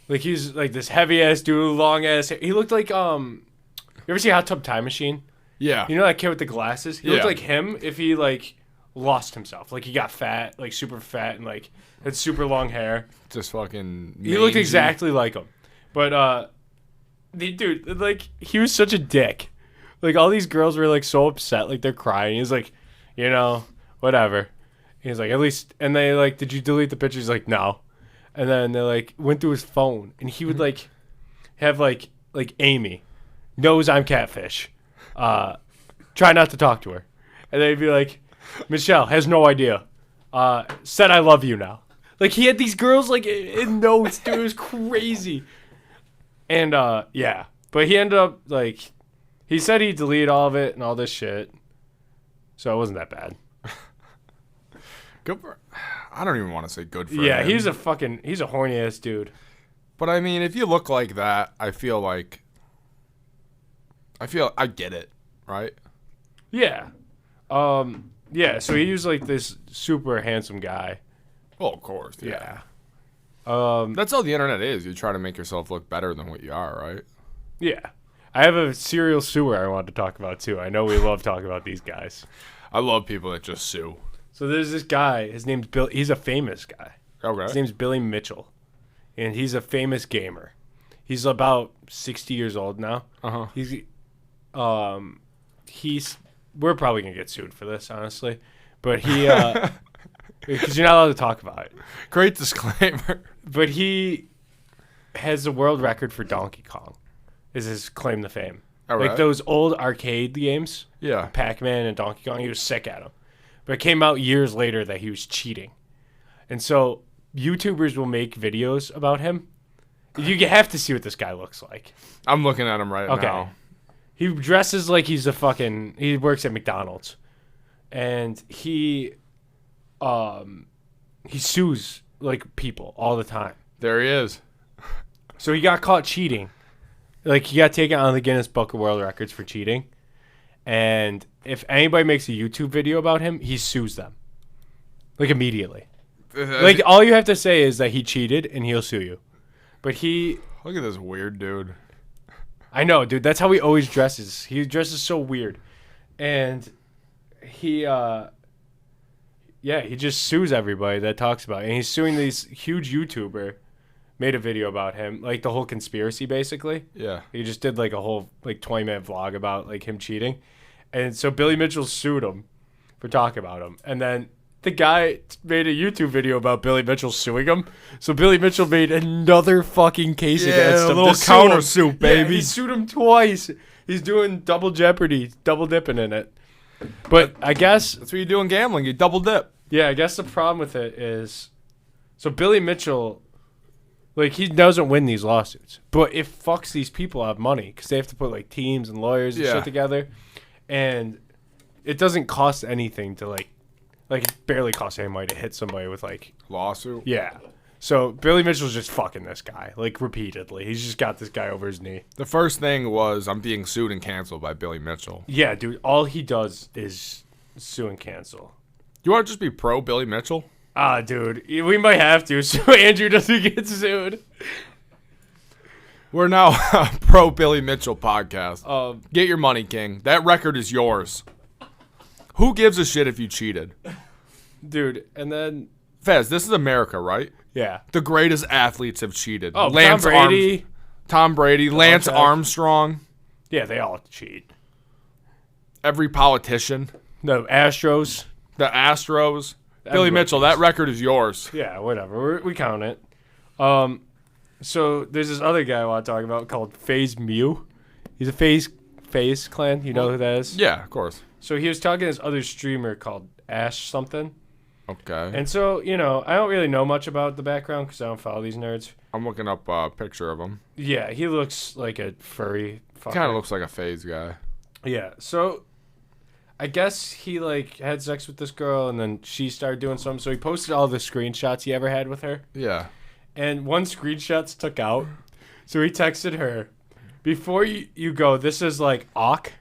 Like he's like this heavy ass dude, long ass. He looked like You ever see Hot Tub Time Machine? Yeah. You know that kid with the glasses? He looked Yeah. like him if he like lost himself. Like he got fat, like super fat, and like had super long hair. Just fucking. He looked mangy. exactly like him. But the dude, like he was such a dick. Like all these girls were like so upset, like they're crying. He's like, whatever. He's like, at least, and they like, did you delete the picture? He's like, no. And then they like went through his phone, and he would like have like Amy knows I'm catfish. Try not to talk to her. And they'd be like, Michelle has no idea. Said I love you now. Like he had these girls like in notes, dude. It was crazy. And yeah, but he ended up like he said he deleted all of it and all this shit, so it wasn't that bad. Good for. I don't even want to say good for Yeah, him. he's a horny ass dude. But I mean, if you look like that, I feel I get it, right? Yeah, yeah. So he was like this super handsome guy. Well, of course. Yeah. That's all the internet is. You try to make yourself look better than what you are, right? Yeah. I have a serial sewer I wanted to talk about too. I know we love talking about these guys. I love people that just sue. So there's this guy. His name's Bill. He's a famous guy. His Okay. name's Billy Mitchell, and he's a famous gamer. He's about 60 years old now. Uh-huh. He's we're probably gonna get sued for this, honestly, but he because you're not allowed to talk about it. Great disclaimer. But he has the world record for Donkey Kong. Is his claim to fame? All Like right. those old arcade games, Yeah. Pac-Man and Donkey Kong. He was sick at them, but it came out years later that he was cheating, and so YouTubers will make videos about him. You have to see what this guy looks like. I'm looking at him right Okay. now. He dresses like he works at McDonald's, and he sues like people all the time. There he is. So he got caught cheating. Like he got taken on the Guinness Book of World Records for cheating. And if anybody makes a YouTube video about him, he sues them. Like immediately. Like all you have to say is that he cheated and he'll sue you. But Look at this weird dude. I know, dude, that's how he always dresses. He dresses so weird. And he he just sues everybody that talks about it. And he's suing this huge YouTuber. Made a video about him, like the whole conspiracy, basically. Yeah. He just did like a whole 20-minute vlog about like him cheating. And so Billy Mitchell sued him for talking about him. And then the guy made a YouTube video about Billy Mitchell suing him. So Billy Mitchell made another fucking case against him. A little countersuit, baby. Yeah, he sued him twice. He's doing double jeopardy, double dipping in it. But I guess... That's what you do in gambling. You double dip. Yeah, I guess the problem with it is... So Billy Mitchell... Like, he doesn't win these lawsuits. But it fucks these people out of money because they have to put, like, teams and lawyers and shit together. And it doesn't cost anything to, like, it barely costs any money to hit somebody with, like... Lawsuit? Yeah. So Billy Mitchell's just fucking this guy, like, repeatedly. He's just got this guy over his knee. The first thing was, I'm being sued and canceled by Billy Mitchell. Yeah, dude. All he does is sue and cancel. You want to just be pro Billy Mitchell? Ah, dude. We might have to so Andrew doesn't get sued. We're now a pro Billy Mitchell podcast. Get your money, King. That record is yours. Who gives a shit if you cheated? Dude, and then... Fez, this is America, right? Yeah. The greatest athletes have cheated. Oh, Tom Brady. Tom Brady, Lance Armstrong. Yeah, they all cheat. Every politician. The Astros. The Astros. Billy Mitchell, that record is yours. Yeah, whatever. We count it. So there's this other guy I want to talk about called FaZe Mew. He's a FaZe clan. You know who that is? Yeah, of course. So he was talking to this other streamer called Ash something. Okay. And so, I don't really know much about the background because I don't follow these nerds. I'm looking up a picture of him. Yeah, he looks like a furry fucker. Kind of looks like a FaZe guy. Yeah, so I guess he, had sex with this girl and then she started doing something. So he posted all the screenshots he ever had with her. Yeah. And one screenshot stuck out. So he texted her, before you go, this is awk.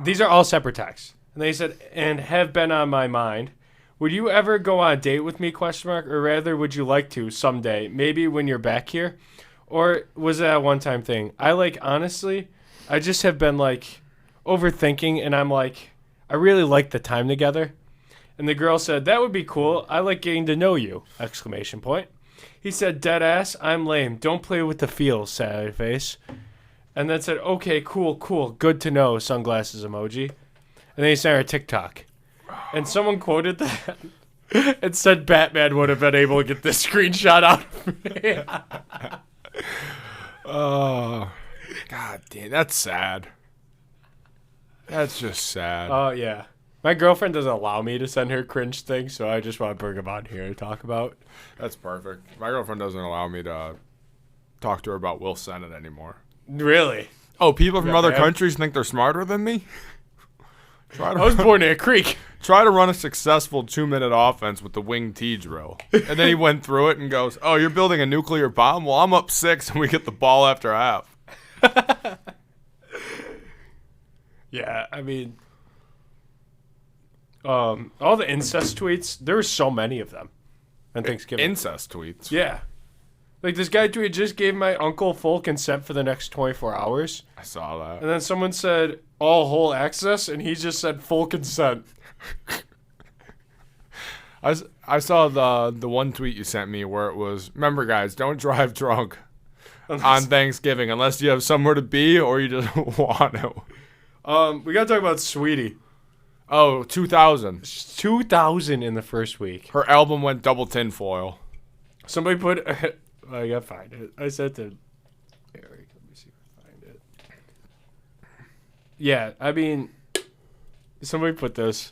These are all separate texts. And they said, and have been on my mind. Would you ever go on a date with me, ? Or rather, would you like to someday, maybe when you're back here? Or was that a one-time thing? Honestly, I just have been, overthinking, and I'm I really like the time together. And the girl said, that would be cool. I like getting to know you, ! He said, dead ass, I'm lame. Don't play with the feels, sad face. And then said, okay, cool, good to know, sunglasses emoji. And then he sent her a TikTok. And someone quoted that and said Batman would have been able to get this screenshot out of me. Oh, God damn, that's sad. That's just sad. Oh, yeah. My girlfriend doesn't allow me to send her cringe things, so I just want to bring them on here to talk about. That's perfect. My girlfriend doesn't allow me to talk to her about Will Sennett anymore. Really? Oh, people from other countries think they're smarter than me? I was born in a creek. Try to run a successful 2-minute offense with the wing T drill. And then he went through it and goes, oh, you're building a nuclear bomb? Well, I'm up 6 and we get the ball after half. Yeah, I mean, all the incest tweets, there were so many of them on Thanksgiving. Incest tweets? Yeah. This guy tweeted, just gave my uncle full consent for the next 24 hours. I saw that. And then someone said, all whole access, and he just said full consent. I saw the one tweet you sent me where it was, remember guys, don't drive drunk on Thanksgiving unless you have somewhere to be or you just want to. We got to talk about Sweetie. Oh, 2,000. 2,000 in the first week. Her album went double tinfoil. Somebody put... I gotta find it. I said to Eric. Let me see if I find it. Yeah, I mean, somebody put this.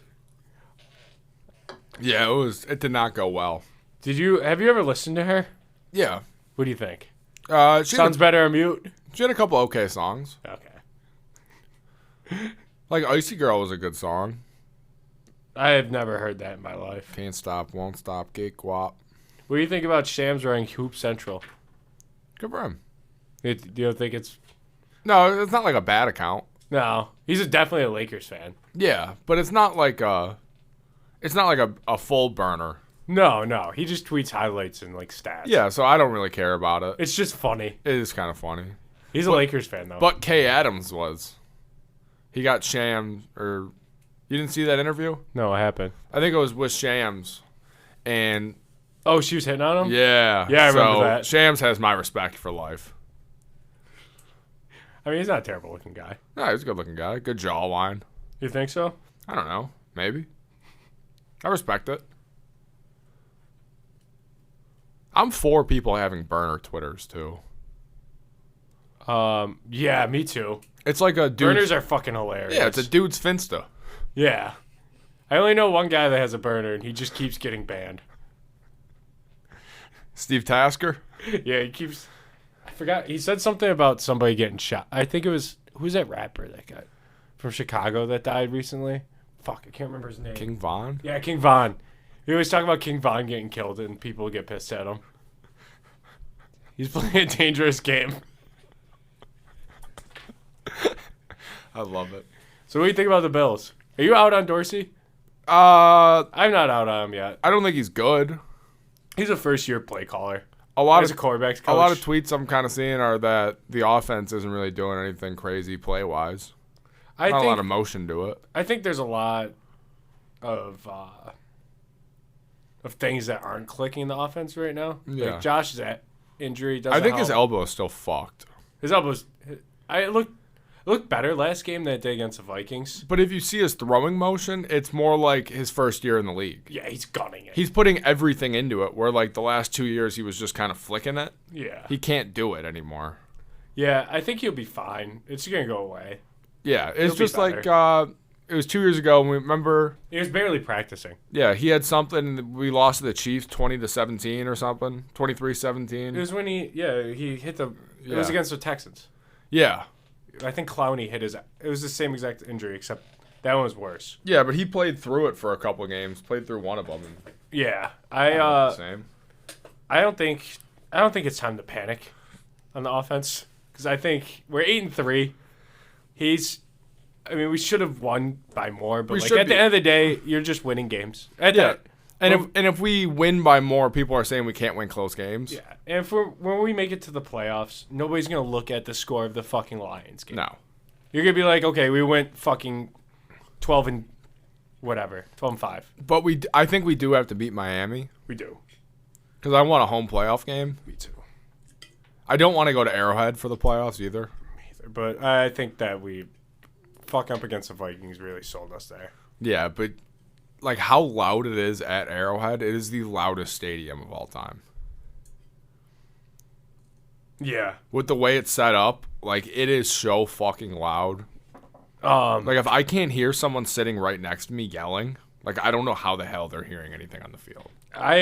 Yeah, it did not go well. Have you ever listened to her? Yeah. What do you think? Sounds better on mute. She had a couple okay songs. Okay. Icy Girl was a good song. I have never heard that in my life. Can't stop, won't stop, get guap. What do you think about Shams running Hoop Central? Good for him. Do you think it's... No, it's not like a bad account. No. He's definitely a Lakers fan. Yeah, but it's not like a full burner. No. He just tweets highlights and stats. Yeah, so I don't really care about it. It's just funny. It is kind of funny. He's a Lakers fan, though. But Kay Adams was. He got shammed, or You didn't see that interview? No, what happened? I think it was with Shams. And Oh, she was hitting on him? yeah. Yeah, I remember that. Shams has my respect for life. I mean, he's not a terrible looking guy. No, he's a good looking guy. Good jawline. You think so? I don't know. Maybe. I respect it. I'm for people having burner Twitters too. Yeah, me too. It's like a dude. Burners are fucking hilarious. Yeah, it's a dude's Finsta. Yeah. I only know one guy that has a burner, and he just keeps getting banned. Steve Tasker. Yeah, he keeps... I forgot. He said something about somebody getting shot. I think it was... Who's that rapper that guy from Chicago that died recently? Fuck, I can't remember his name. King Von. Yeah, King Von. He always talk about King Von getting killed, and people get pissed at him. He's playing a dangerous game. I love it. So what do you think about the Bills? Are you out on Dorsey? I'm not out on him yet. I don't think he's good. He's a first-year play caller. A lot As a quarterback's coach. A lot of tweets I'm kind of seeing are that the offense isn't really doing anything crazy play-wise. Not a lot of motion to it. I think there's a lot of things that aren't clicking in the offense right now. Yeah. Like Josh's injury doesn't I think his help. elbow is still fucked. His elbow's... It looked better last game than it did against the Vikings. But if you see his throwing motion, it's more like his first year in the league. Yeah, he's gunning it. He's putting everything into it, where like the last 2 years he was just kind of flicking it. Yeah. He can't do it anymore. Yeah, I think he'll be fine. It's going to go away. Yeah, it's He'll be just like it was 2 years ago, and we remember... He was barely practicing. Yeah, he had something. We lost to the Chiefs 20-17 or something. 23-17. It was when he hit the... It was Yeah. against the Texans. Yeah. I think Clowney hit his... It was the same exact injury, except that one was worse. Yeah, but he played through it for a couple of games. Played through one of them. And Yeah, same. I don't think it's time to panic on the offense because I think we're 8-3. We should have won by more, but at the end of the day, you're just winning games. And if we win by more, people are saying we can't win close games. Yeah, and when we make it to the playoffs, nobody's gonna look at the score of the fucking Lions game. No. You're gonna be like, okay, we went fucking 12-5. But I think we do have to beat Miami. We do. Because I want a home playoff game. Me too. I don't want to go to Arrowhead for the playoffs either. But I think that we fucking up against the Vikings really sold us there. Yeah, but like how loud it is at Arrowhead, it is the loudest stadium of all time. Yeah. With the way it's set up, like it is so fucking loud. Like if I can't hear someone sitting right next to me yelling, like I don't know how the hell they're hearing anything on the field. I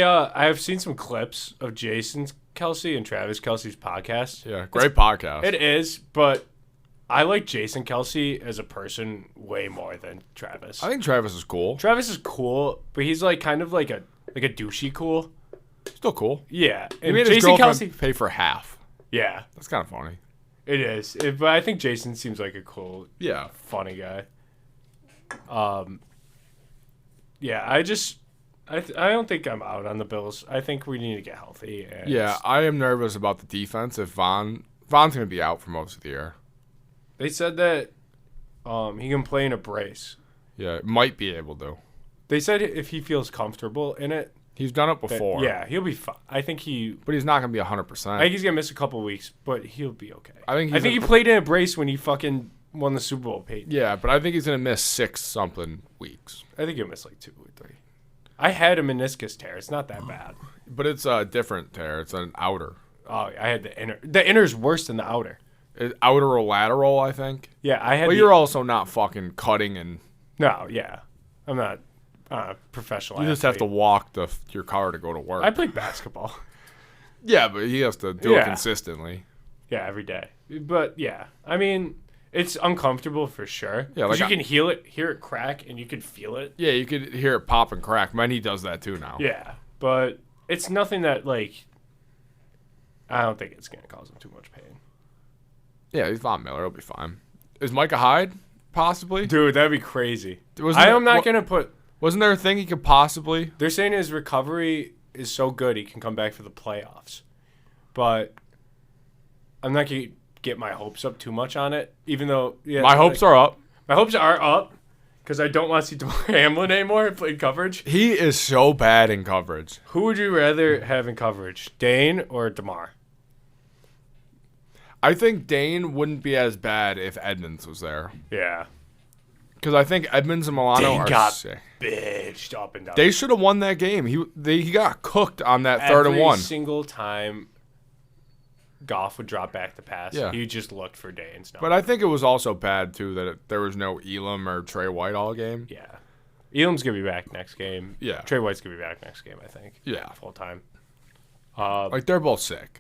have seen some clips of Jason Kelsey and Travis Kelsey's podcast. Yeah, great podcast. It is, but I like Jason Kelsey as a person way more than Travis. I think Travis is cool. Travis is cool, but he's like kind of like a douchey cool. Still cool. Yeah, He and made his Jason girlfriend Kelsey. pay for half. Yeah, That's kind of funny. it is. But I think Jason seems like a cool, Yeah. funny guy. Yeah, I don't think I'm out on the Bills. I think we need to get healthy. And Yeah, I am nervous about the defense if Von's going to be out for most of the year. They said that he can play in a brace. Yeah, might be able to. They said if he feels comfortable in it, He's done it that- before. yeah, he'll be fine. I think But he's not going to be I 100%. think he's gonna miss a couple of weeks, but he'll be okay. I think he played in a brace when he fucking won the Super Bowl. Yeah, but I think he's going to miss 6-something weeks. I think he'll miss like 2 or 3. I had a meniscus tear. It's not that bad. But it's a different tear. It's an outer. Oh, I had the inner. The inner's worse than the outer. Outer or lateral, I think. Yeah, I had. But you're also not fucking cutting and... No, yeah, I'm not a professional. You just have to walk your car to go to work. I played basketball. Yeah, but he has to do it Yeah. consistently. Yeah, every day. But yeah, I mean, it's uncomfortable for sure. Yeah, 'Cause like you can hear it crack, and you can feel it. Yeah, you could hear it pop and crack. Man, he does that too now. Yeah, but it's nothing that like. I don't think it's gonna cause him too much pain. Yeah, he's Von Miller. He'll be fine. Is Micah Hyde possibly? Dude, that'd be crazy. Wasn't I there- am not what- gonna put. Wasn't there a thing he could possibly? They're saying his recovery is so good he can come back for the playoffs, but I'm not gonna get my hopes up too much on it. Even though My hopes are up. my hopes are up, because I don't want to see DeMar Hamlin anymore play coverage. He is so bad in coverage. Who would you rather have in coverage, Dane or DeMar? I think Dane wouldn't be as bad if Edmonds was there. Yeah. Because I think Edmonds and Milano Dane are got sick. bitched up and down. They should have won that game. He got cooked on that third and one. Every single time Goff would drop back the pass, Yeah. he just looked for Dane's number. But I think it was also bad, too, that there was no Elam or Trey White all game. Yeah. Elam's going to be back next game. Yeah. Trey White's going to be back next game, I think. Yeah. Full time. Like, they're both sick.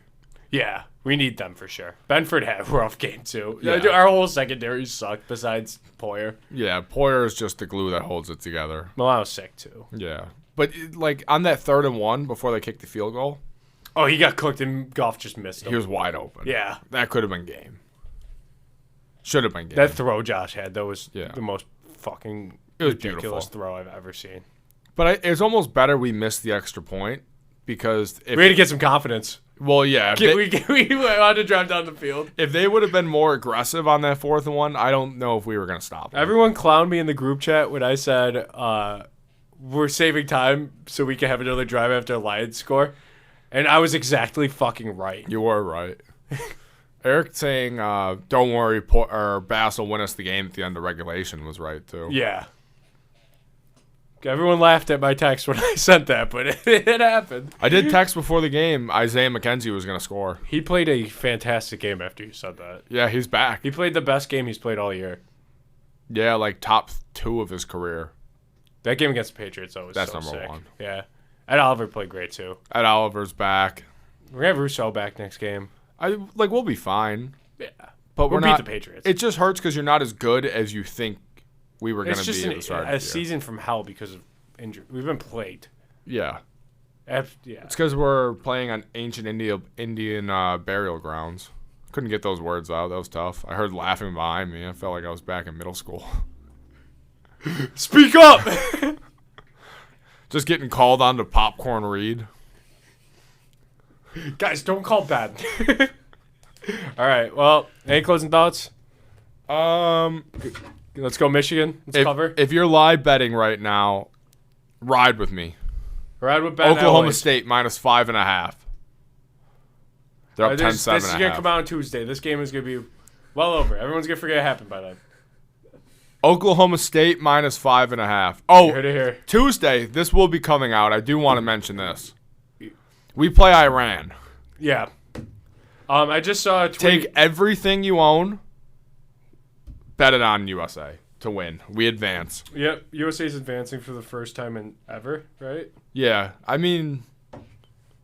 Yeah, we need them for sure. Benford had a rough game, too. Yeah. Our whole secondary sucked besides Poyer. Yeah, Poyer is just the glue that holds it together. Milano's sick, too. Yeah. But, like, on that third and one, before they kicked the field goal, Oh, he got cooked and Goff just missed him. he was wide open. Yeah. That could have been game. Should have been game. That throw Josh had, that was Yeah. the most fucking It was ridiculous beautiful. throw I've ever seen. But it's almost better we missed the extra point because if We had to get some confidence. well, yeah, We wanted to drive down the field. if they would have been more aggressive on that fourth and one, I don't know if we were gonna stop them. Everyone clowned me in the group chat when I said we're saving time so we can have another drive after Lions score. And I was exactly fucking right. You were right. Eric saying, "Don't worry, Bass will win us the game at the end of regulation" was right too. Yeah. Everyone laughed at my text when I sent that, but it happened. I did text before the game Isaiah McKenzie was gonna score. He played a fantastic game after you said that. Yeah, he's back. He played the best game he's played all year. Yeah, like top 2 of his career. That game against the Patriots, though, was That's so number sick. one. Yeah. Ed Oliver played great, too. Ed Oliver's back. We're going to have Rousseau back next game. We'll be fine. Yeah. But We'll we're beat not. the Patriots. It just hurts because you're not as good as you think we were going It's to just be at the start of the a year. season from hell because of injury. We've been plagued. Yeah. Yeah. It's because we're playing on ancient Indian burial grounds. Couldn't get those words out. That was tough. I heard laughing behind me. I felt like I was back in middle school. Speak up! Just getting called on to Popcorn Reed. Guys, don't call bad. All right. Well, any closing thoughts? Let's go Michigan. Let's cover. If you're live betting right now, ride with me. Ride with Ben Oklahoma Elway. State -5.5. They're up 10-7.5. This is going to come out on Tuesday. This game is going to be well over. Everyone's going to forget it happened by then. Oklahoma State -5.5. You Oh, heard it here. Tuesday. This will be coming out. I do want to mention this. We play Iran. Yeah. I just saw a tweet. Take everything you own. Bet it on USA to win. We advance. Yep. USA's advancing for the first time in ever, right? Yeah. I mean,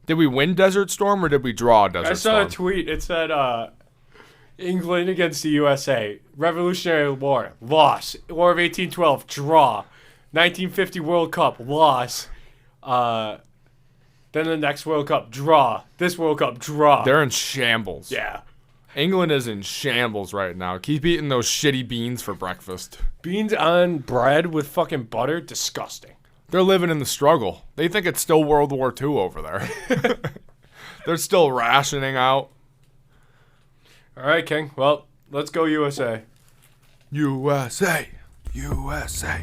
did we win Desert Storm or did we draw Desert I saw Storm? a tweet. It said England against the USA. Revolutionary War. Loss. War of 1812. Draw. 1950 World Cup. Loss. Then the next World Cup. Draw. This World Cup. Draw. They're in shambles. Yeah. England is in shambles right now. Keep eating those shitty beans for breakfast. Beans on bread with fucking butter. Disgusting. They're living in the struggle. They think it's still World War II over there. They're still rationing out. All right, King. Well, let's go USA. USA. USA.